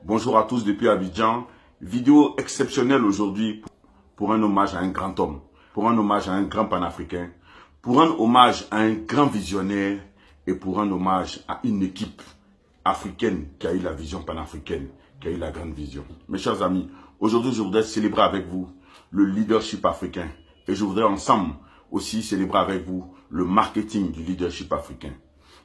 Bonjour à tous depuis Abidjan. Vidéo exceptionnelle aujourd'hui pour un hommage à un grand homme, pour un hommage à un grand panafricain, pour un hommage à un grand visionnaire et pour un hommage à une équipe africaine qui a eu la vision panafricaine, qui a eu la grande vision. Mes chers amis, aujourd'hui je voudrais célébrer avec vous le leadership africain et je voudrais ensemble aussi célébrer avec vous le marketing du leadership africain.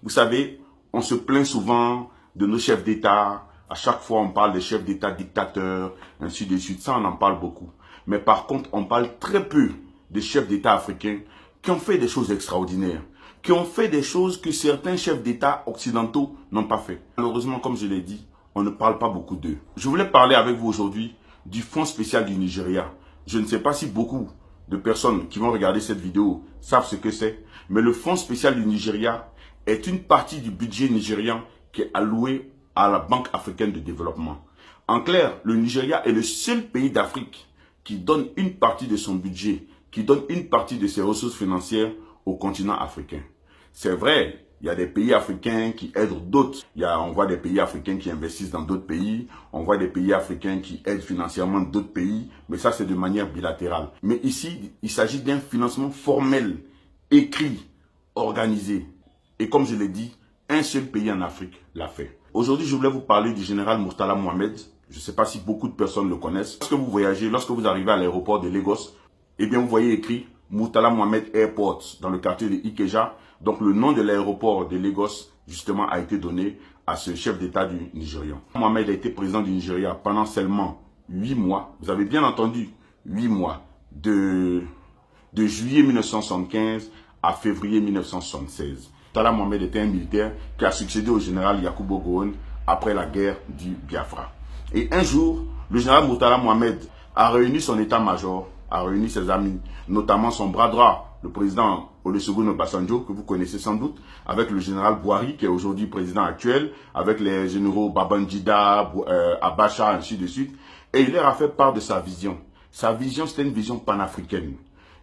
Vous savez, on se plaint souvent de nos chefs d'État. À chaque fois, on parle des chefs d'État dictateurs, ainsi de suite. Ça, on en parle beaucoup. Mais par contre, on parle très peu des chefs d'État africains qui ont fait des choses extraordinaires, qui ont fait des choses que certains chefs d'État occidentaux n'ont pas fait. Malheureusement, comme je l'ai dit, on ne parle pas beaucoup d'eux. Je voulais parler avec vous aujourd'hui du Fonds spécial du Nigeria. Je ne sais pas si beaucoup de personnes qui vont regarder cette vidéo savent ce que c'est, mais le Fonds spécial du Nigeria est une partie du budget nigérian qui est allouée à la Banque africaine de développement. En clair, le Nigeria est le seul pays d'Afrique qui donne une partie de son budget, qui donne une partie de ses ressources financières au continent africain. C'est vrai, il y a des pays africains qui aident d'autres. On voit des pays africains qui investissent dans d'autres pays. On voit des pays africains qui aident financièrement d'autres pays. Mais ça, c'est de manière bilatérale. Mais ici, il s'agit d'un financement formel, écrit, organisé. Et comme je l'ai dit, un seul pays en Afrique l'a fait. Aujourd'hui, je voulais vous parler du général Murtala Mohamed. Je ne sais pas si beaucoup de personnes le connaissent. Lorsque vous voyagez, lorsque vous arrivez à l'aéroport de Lagos, eh bien, vous voyez écrit Murtala Mohamed Airport dans le quartier de Ikeja. Donc, le nom de l'aéroport de Lagos, justement, a été donné à ce chef d'État du Nigeria. Mohamed a été président du Nigeria pendant seulement 8 mois. Vous avez bien entendu, 8 mois. De juillet 1975 à février 1976. Murtala Mohamed était un militaire qui a succédé au général Yakubu Gowon après la guerre du Biafra. Et un jour, le général Murtala Mohamed a réuni son état-major, a réuni ses amis, notamment son bras droit, le président Olusegun Obasanjo, que vous connaissez sans doute, avec le général Buhari, qui est aujourd'hui président actuel, avec les généraux Babangida, Abacha, ainsi de suite. Et il leur a fait part de sa vision. Sa vision, c'était une vision panafricaine.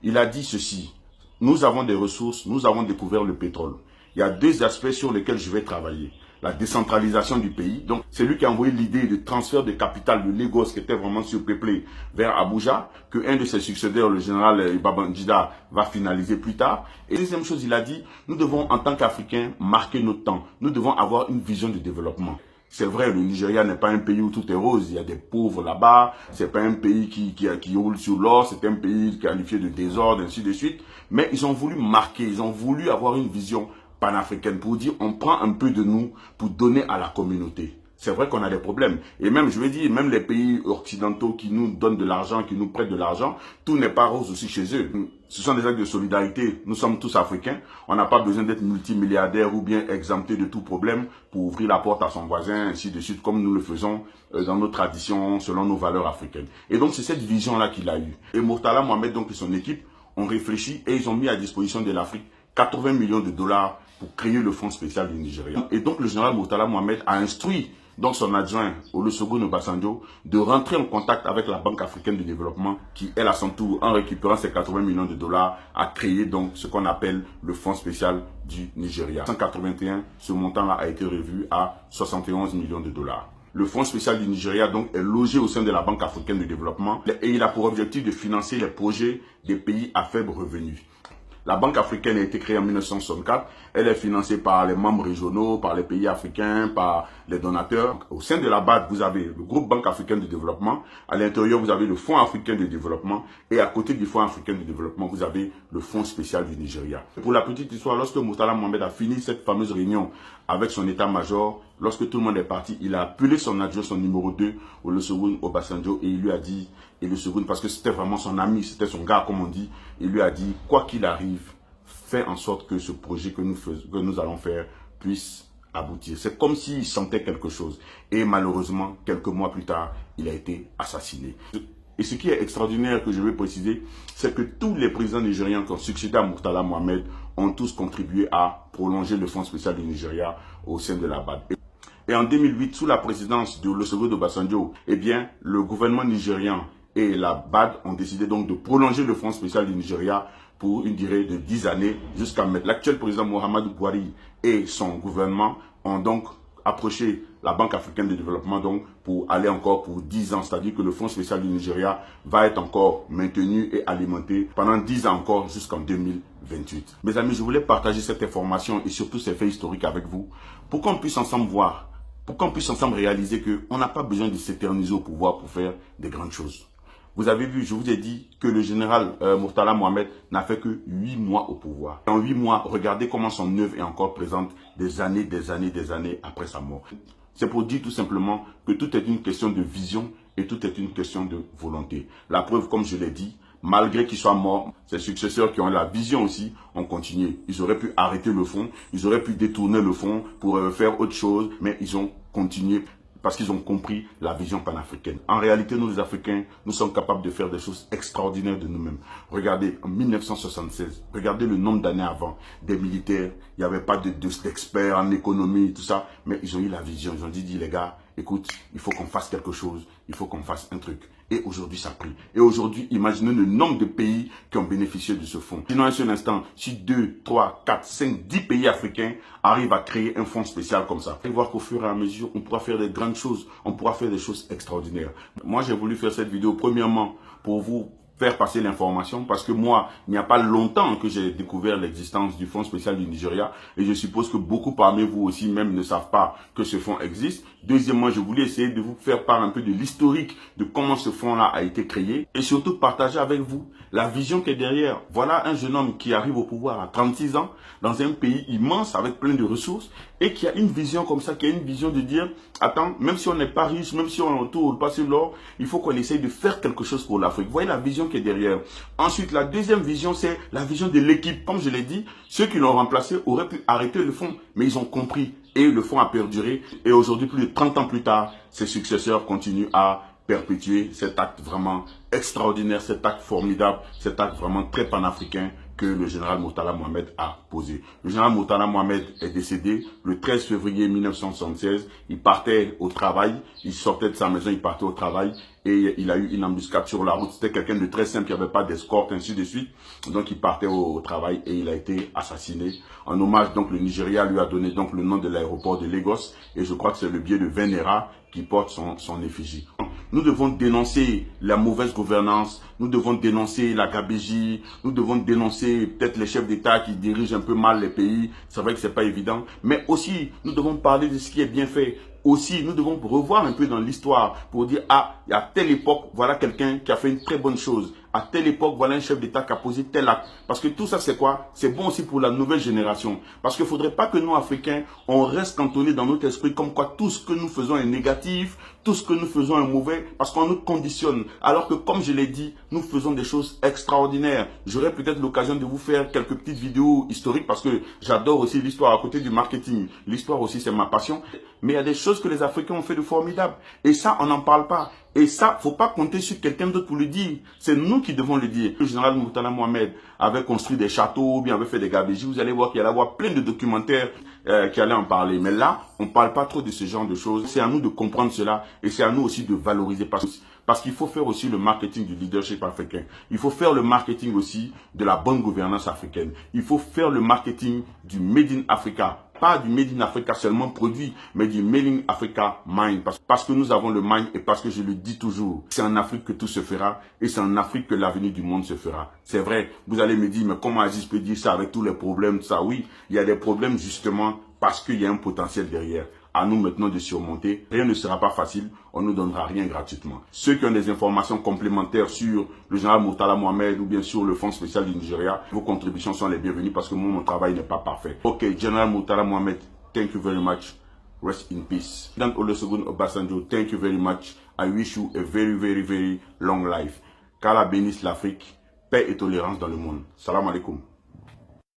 Il a dit ceci: nous avons des ressources, nous avons découvert le pétrole. Il y a deux aspects sur lesquels je vais travailler. La décentralisation du pays. Donc, c'est lui qui a envoyé l'idée de transfert de capital de Lagos, qui était vraiment surpeuplé, vers Abuja, que un de ses successeurs, le général Babangida, va finaliser plus tard. Et deuxième chose, il a dit, nous devons, en tant qu'Africains, marquer notre temps. Nous devons avoir une vision de développement. C'est vrai, le Nigeria n'est pas un pays où tout est rose. Il y a des pauvres là-bas. C'est pas un pays qui roule sur l'or. C'est un pays qualifié de désordre, ainsi de suite. Mais ils ont voulu marquer, ils ont voulu avoir une vision panafricaine pour dire on prend un peu de nous pour donner à la communauté. C'est vrai qu'on a des problèmes. Et même, je veux dire, même les pays occidentaux qui nous donnent de l'argent, qui nous prêtent de l'argent, tout n'est pas rose aussi chez eux. Ce sont des actes de solidarité. Nous sommes tous africains. On n'a pas besoin d'être multimilliardaires ou bien exemptés de tout problème pour ouvrir la porte à son voisin, ainsi de suite, comme nous le faisons dans nos traditions, selon nos valeurs africaines. Et donc, c'est cette vision-là qu'il a eue. Et Murtala Mohamed, donc, et son équipe ont réfléchi et ils ont mis à disposition de l'Afrique 80 millions de dollars pour créer le fonds spécial du Nigeria. Et donc, le général Murtala Mohamed a instruit donc son adjoint, Olusegun Obasanjo, de rentrer en contact avec la Banque africaine de développement qui, elle, à son tour, en récupérant ces 80 millions de dollars, a créé donc ce qu'on appelle le fonds spécial du Nigeria. En 1981, ce montant-là a été revu à 71 millions de dollars. Le fonds spécial du Nigeria donc est logé au sein de la Banque africaine de développement et il a pour objectif de financer les projets des pays à faible revenu. La Banque africaine a été créée en 1964. Elle est financée par les membres régionaux, par les pays africains, par les donateurs. Au sein de la BAD, vous avez le groupe Banque africaine de développement. À l'intérieur, vous avez le Fonds africain de développement. Et à côté du Fonds africain de développement, vous avez le Fonds spécial du Nigeria. Pour la petite histoire, lorsque Murtala Mohamed a fini cette fameuse réunion avec son état-major, lorsque tout le monde est parti, il a appelé son adjoint, son numéro 2, Olusegun Obasanjo, et il lui a dit, parce que c'était vraiment son ami, c'était son gars, comme on dit, il lui a dit, quoi qu'il arrive, fais en sorte que ce projet que nous allons faire puisse aboutir. C'est comme s'il sentait quelque chose. Et malheureusement, quelques mois plus tard, il a été assassiné. Et ce qui est extraordinaire que je veux préciser, c'est que tous les présidents nigériens qui ont succédé à Murtala Mohamed ont tous contribué à prolonger le fonds spécial du Nigeria au sein de la BAD. Et en 2008, sous la présidence de Olusegun Obasanjo, eh bien, le gouvernement nigérian et la BAD ont décidé donc de prolonger le fonds spécial du Nigeria pour une durée de 10 années jusqu'à maintenant. L'actuel président Muhammadu Buhari et son gouvernement ont donc approché la Banque africaine de développement, donc, pour aller encore pour 10 ans. C'est-à-dire que le Fonds spécial du Nigeria va être encore maintenu et alimenté pendant 10 ans encore jusqu'en 2028. Mes amis, je voulais partager cette information et surtout ces faits historiques avec vous pour qu'on puisse ensemble voir, pour qu'on puisse ensemble réaliser qu'on n'a pas besoin de s'éterniser au pouvoir pour faire des grandes choses. Vous avez vu, je vous ai dit que le général Murtala Mohamed n'a fait que 8 mois au pouvoir. En 8 mois, regardez comment son œuvre est encore présente des années après sa mort. C'est pour dire tout simplement que tout est une question de vision et tout est une question de volonté. La preuve, comme je l'ai dit, malgré qu'il soit mort, ses successeurs qui ont la vision aussi ont continué. Ils auraient pu arrêter le fonds, ils auraient pu détourner le fonds pour faire autre chose, mais ils ont continué parce qu'ils ont compris la vision panafricaine. En réalité, nous les Africains, nous sommes capables de faire des choses extraordinaires de nous-mêmes. Regardez, en 1976, regardez le nombre d'années avant, des militaires, il n'y avait pas d'experts en économie, tout ça, mais ils ont eu la vision, ils ont dit les gars, écoute, il faut qu'on fasse quelque chose, il faut qu'on fasse un truc. Et aujourd'hui, ça prie. Et aujourd'hui, imaginez le nombre de pays qui ont bénéficié de ce fonds. Sinon, un seul instant, si 2, 3, 4, 5, 10 pays africains arrivent à créer un fonds spécial comme ça, et voir qu'au fur et à mesure, on pourra faire des grandes choses, on pourra faire des choses extraordinaires. Moi, j'ai voulu faire cette vidéo, premièrement, pour vous faire passer l'information parce que moi, il n'y a pas longtemps que j'ai découvert l'existence du Fonds spécial du Nigeria et je suppose que beaucoup parmi vous aussi même ne savent pas que ce fonds existe. Deuxièmement, je voulais essayer de vous faire part un peu de l'historique de comment ce fonds-là a été créé et surtout partager avec vous la vision qui est derrière. Voilà un jeune homme qui arrive au pouvoir à 36 ans dans un pays immense avec plein de ressources et qui a une vision comme ça, qui a une vision de dire, attends, même si on n'est pas riche, même si on ne tourne pas sur l'or, il faut qu'on essaye de faire quelque chose pour l'Afrique. Vous voyez la vision qui est derrière. Ensuite, la deuxième vision, c'est la vision de l'équipe. Comme je l'ai dit, ceux qui l'ont remplacé auraient pu arrêter le fonds, mais ils ont compris et le fonds a perduré. Et aujourd'hui, plus de 30 ans plus tard, ses successeurs continuent à perpétuer cet acte vraiment extraordinaire, cet acte formidable, cet acte vraiment très panafricain que le général Murtala Mohamed a posé. Le général Murtala Mohamed est décédé le 13 février 1976. Il partait au travail, il sortait de sa maison, il partait au travail et il a eu une embuscade sur la route. C'était quelqu'un de très simple, il n'y avait pas d'escorte, ainsi de suite. Donc il partait au travail et il a été assassiné. En hommage, donc le Nigeria lui a donné donc le nom de l'aéroport de Lagos et je crois que c'est le biais de Venera qui porte son effigie. Nous devons dénoncer la mauvaise gouvernance, nous devons dénoncer la gabegie, nous devons dénoncer peut-être les chefs d'État qui dirigent un peu mal les pays. C'est vrai que c'est pas évident, mais aussi nous devons parler de ce qui est bien fait. Aussi, nous devons revoir un peu dans l'histoire pour dire, ah, à telle époque, voilà quelqu'un qui a fait une très bonne chose. À telle époque, voilà un chef d'État qui a posé tel acte. Parce que tout ça, c'est quoi? C'est bon aussi pour la nouvelle génération. Parce qu'il ne faudrait pas que nous, Africains, on reste cantonnés dans notre esprit comme quoi tout ce que nous faisons est négatif, tout ce que nous faisons est mauvais, parce qu'on nous conditionne. Alors que, comme je l'ai dit, nous faisons des choses extraordinaires. J'aurai peut-être l'occasion de vous faire quelques petites vidéos historiques parce que j'adore aussi l'histoire à côté du marketing. L'histoire aussi, c'est ma passion. Mais il y a des choses que les Africains ont fait de formidable. Et ça, on n'en parle pas. Et ça, faut pas compter sur quelqu'un d'autre pour le dire. C'est nous qui devons le dire. Le général Murtala Mohamed avait construit des châteaux, ou bien avait fait des gabégies. Vous allez voir qu'il y allait avoir plein de documentaires qui allaient en parler. Mais là, on parle pas trop de ce genre de choses. C'est à nous de comprendre cela et c'est à nous aussi de valoriser. Parce qu'il faut faire aussi le marketing du leadership africain. Il faut faire le marketing aussi de la bonne gouvernance africaine. Il faut faire le marketing du Made in Africa. Pas du Made in Africa seulement produit, mais du Made in Africa Mind. Parce que nous avons le mind et parce que je le dis toujours, c'est en Afrique que tout se fera et c'est en Afrique que l'avenir du monde se fera. C'est vrai, vous allez me dire, mais comment Aziz peut dire ça avec tous les problèmes, tout ça? Oui, il y a des problèmes justement parce qu'il y a un potentiel derrière. À nous maintenant de surmonter. Rien ne sera pas facile, on ne nous donnera rien gratuitement. Ceux qui ont des informations complémentaires sur le général Murtala Mohamed ou bien sur le Fonds spécial du Nigeria, vos contributions sont les bienvenues parce que moi, mon travail n'est pas parfait. Ok, Général Murtala Mohamed, thank you very much. Rest in peace. Dan Olusegun Obasanjo, thank you very much. I wish you a very, very, very long life. Qu'Allah bénisse l'Afrique. Paix et tolérance dans le monde. Salam alaikum.